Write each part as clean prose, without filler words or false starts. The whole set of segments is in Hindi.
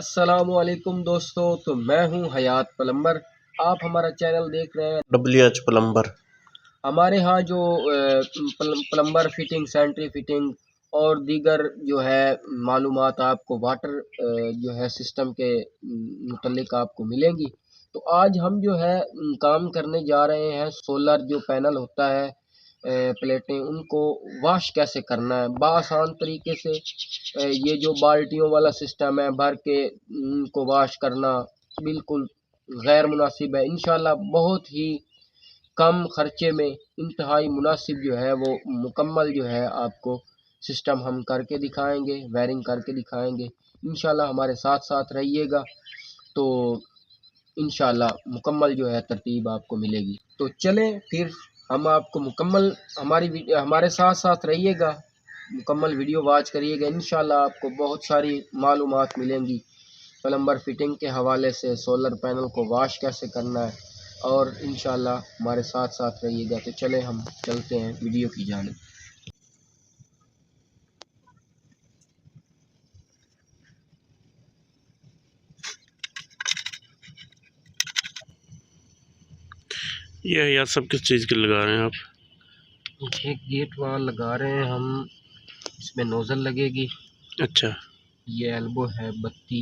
अस्सलामुअलैकुम दोस्तों, तो मैं हूं हयात प्लम्बर। आप हमारा चैनल देख रहे हैं WH प्लम्बर। हमारे यहाँ जो प्लम्बर फिटिंग, सैनिटरी फिटिंग और दीगर जो है मालूमात आपको वाटर जो है सिस्टम के मुतल्लिक आपको मिलेंगी। तो आज हम जो है काम करने जा रहे हैं सोलर जो पैनल होता है, प्लेटें, उनको वॉश कैसे करना है बआसान तरीके से। ये जो बाल्टियों वाला सिस्टम है भर के उनको वॉश करना बिल्कुल गैर मुनासिब है। इंशाल्लाह बहुत ही कम खर्चे में इंतहाई मुनासिब जो है वो मुकम्मल जो है आपको सिस्टम हम करके दिखाएंगे, वायरिंग करके दिखाएंगे। इंशाल्लाह हमारे साथ साथ रहिएगा तो इंशाल्लाह मुकम्मल जो है तरतीब आपको मिलेगी। तो चलें फिर हम आपको मुकम्मल हमारे साथ साथ रहिएगा, मुकम्मल वीडियो वॉच करिएगा। इंशाल्लाह आपको बहुत सारी मालूमात मिलेंगी प्लम्बर फिटिंग के हवाले से, सोलर पैनल को वॉश कैसे करना है, और इंशाल्लाह हमारे साथ साथ रहिएगा। तो चलें हम चलते हैं वीडियो की जानिब। ये यार सब किस चीज़ के लगा रहे हैं आप? ये गेट वाल लगा रहे हैं हम, इसमें नोज़ल लगेगी। अच्छा, ये एल्बो है बत्ती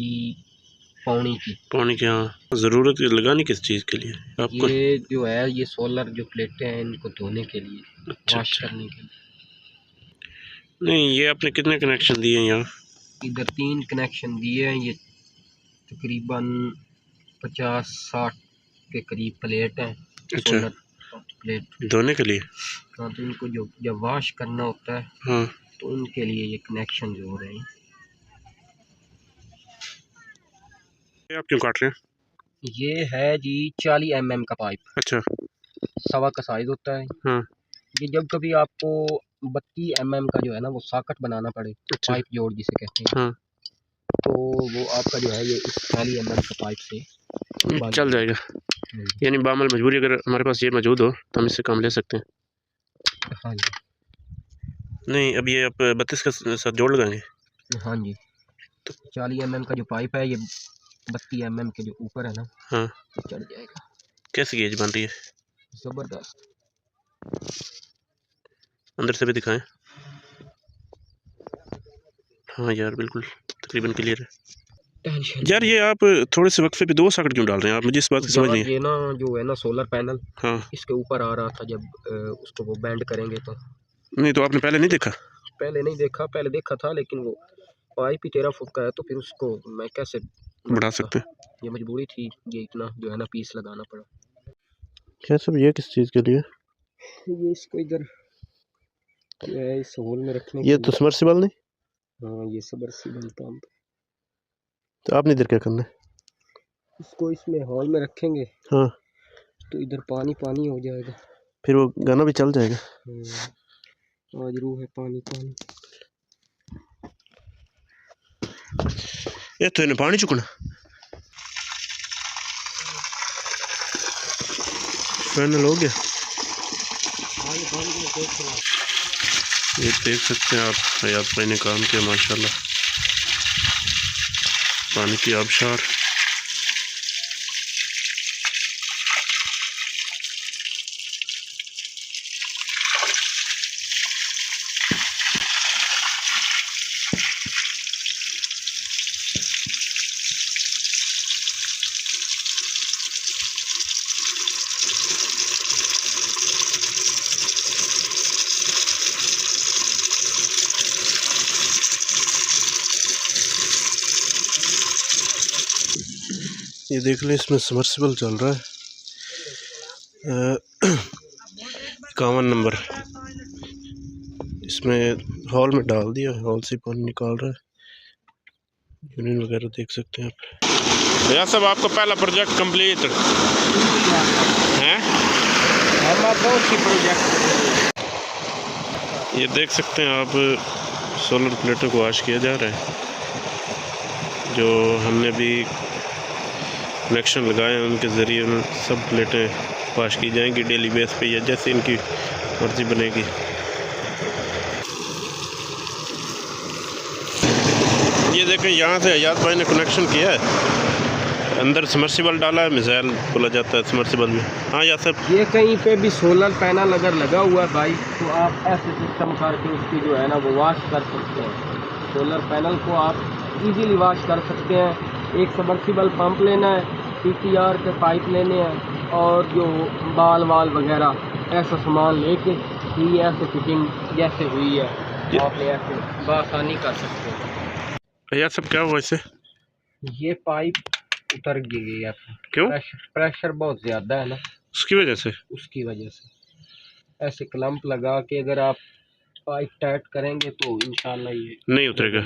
पौनी की। पानी की, हाँ। ज़रूरत लगानी किस चीज़ के लिए आपको? ये जो है ये सोलर जो प्लेटें हैं इनको धोने के लिए, अच्छा वॉश अच्छा। करने के लिए। नहीं, ये आपने कितने कनेक्शन दिए हैं यहाँ? इधर 3 कनेक्शन दिए हैं। ये तकरीबन 50-60 के करीब प्लेट हैं, अच्छा, सोलर प्लेट। धोने के लिए? हाँ, तो इनको जो जब वॉश करना होता है हाँ। तो उनके लिए ये कनेक्शन जो हो रहे हैं। ये आप क्यों काट रहे हैं? ये है जी 40 mm का पाइप, अच्छा। सवा का साइज होता है। हाँ। ये जब कभी आपको 32 mm का जो है ना वो सॉकेट बनाना पड़े, अच्छा। पाइप जोड़ जिसे कहते हैं, हाँ, तो वो आपका जो है ये इस 40 mm का पाइप से बन चल जाएगा। यानी बामल मजबूरी अगर हमारे पास ये मौजूद हो तो हम इससे काम ले सकते हैं। हाँ जी, नहीं, अब ये आप 32 का साथ जोड़ लगाएंगे? हाँ जी। तो 40 mm का जो पाइप है ये 32 mm के जो ऊपर है ना, हाँ। तो चढ़ जाएगा। कैसी गेज बन रही है? ज़बरदस्त। अंदर से भी दिखाएं। हाँ यार, बिल्कुल तकरीबन क्लियर है। यार ये आप थोड़े से वक्फे पे 2 सॉकेट क्यों डाल रहे हैं आप? मुझे इस बात की समझ नहीं है। ये ना जो है ना सोलर पैनल, हाँ। इसके ऊपर आ रहा था जब उसको वो बैंड करेंगे तो। नहीं तो आपने पहले नहीं देखा? पहले नहीं देखा, पहले देखा था लेकिन वो पाइप ही 13 फुट का है तो फिर उसको मैं कैसे बढ़ा सकते हैं? ये मजबूरी थी, ये इतना जो है ना पीस लगाना पड़ा। क्या सब, ये किस चीज़ के लिए? ये इसको इधर जो है इस होल में रखने ये के तो लिए। सबमर्सिबल नहीं? हाँ, ये सबमर्सिबल पंप। तो आपने इधर क्या करना है? इसको इसमें हॉल में रखेंगे हाँ, तो इधर पानी पानी हो जाएगा, फिर वो गाना भी चल जाएगा। आज रूह है पानी पानी। ये तो इन्हें पानी चुकना फाइनल हो गया। ये देख सकते हैं आप, हयात भाई ने काम किया माशाल्लाह। पानी की आबशार। ये देख लें, इसमें सबमर्सिबल चल रहा है। 51 नंबर इसमें हॉल में डाल दिया, हॉल से पानी निकाल रहा है। यूनियन वगैरह देख सकते हैं आप। भैया साहब, आपका पहला प्रोजेक्ट कंप्लीट है? ये देख सकते हैं आप, सोलर प्लेटों को वॉश किया जा रहा है। जो हमने भी कनेक्शन लगाए हैं उनके ज़रिए सब प्लेटें वॉश की जाएंगी डेली बेस पे, या जैसे इनकी मर्ज़ी बनेगी। ये देखें, यहाँ से हयात भाई ने कनेक्शन किया है, अंदर समर्सिबल डाला है, मिसाइल बोला जाता है समर्सिबल में। हाँ यासर, ये कहीं पे भी सोलर पैनल अगर लगा हुआ है भाई, तो आप ऐसे सिस्टम करके उसकी जो है ना वो वॉश कर सकते हैं। सोलर पैनल को आप इजीली वॉश कर सकते हैं। एक सबमर्सिबल पंप लेना है, पीटीआर के पाइप लेने हैं, और जो बाल वाल वगैरह ऐसा सामान लेके ये ऐसे फिटिंग जैसे हुई है आप ऐसे बआसानी कर सकते हैं। यार सब क्या हुआ इससे? ये पाइप उतर गई है। क्यों? प्रेशर बहुत ज़्यादा है ना, उसकी वजह से। उसकी वजह से ऐसे क्लम्प लगा के अगर आप पाइप टाइट करेंगे तो इंशाल्लाह ये नहीं उतरेगा।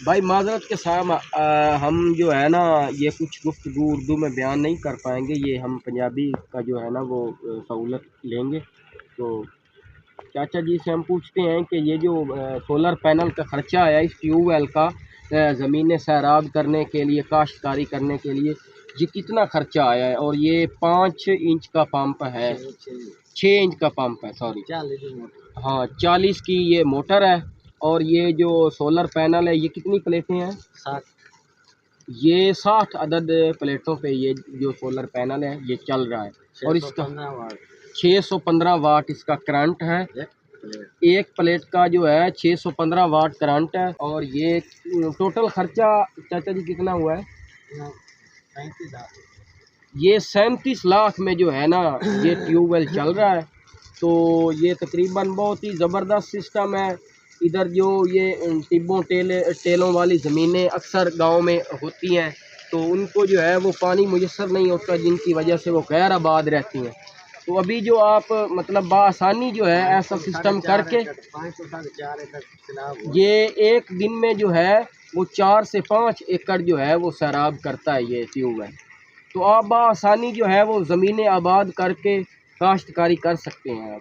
भाई माजरत के साथ हम जो है ना ये कुछ गुफ्तगू उर्दू में बयान नहीं कर पाएंगे, ये हम पंजाबी का जो है ना वो सहूलत लेंगे। तो चाचा जी से हम पूछते हैं कि ये जो सोलर पैनल का ख़र्चा आया इस ट्यूबवेल का ज़मीनें सैराब करने के लिए, काश्तकारी करने के लिए, ये कितना ख़र्चा आया है? और ये 5 इंच का पंप है, 6 इंच का पंप है, सॉरी 40 हाँ 40 की ये मोटर है। और ये जो सोलर पैनल है ये कितनी प्लेटें हैं? 60। ये 60 अदद प्लेटों पे ये जो सोलर पैनल है ये चल रहा है। और इसका 615 वाट इसका करंट है। एक प्लेट का जो है 615 वाट करंट है। और ये टोटल खर्चा चाचा जी कितना हुआ है? 37 लाख। ये 37 लाख में जो है ना ये ट्यूबवेल चल रहा है। तो ये तकरीबन बहुत ही ज़बरदस्त सिस्टम है। इधर जो ये टिब्बों टेलों वाली ज़मीनें अक्सर गांव में होती हैं, तो उनको जो है वो पानी मुयस्सर नहीं होता, जिनकी वजह से वो गैर आबाद रहती हैं। तो अभी जो आप मतलब बआसानी जो है ऐसा सिस्टम करके ये एक दिन में जो है वो 4 से 5 एकड़ जो है वो सैराब करता है ये ट्यूबवेल। तो आप बआसानी जो है वो ज़मीनें आबाद करके काश्तकारी कर सकते हैं आप।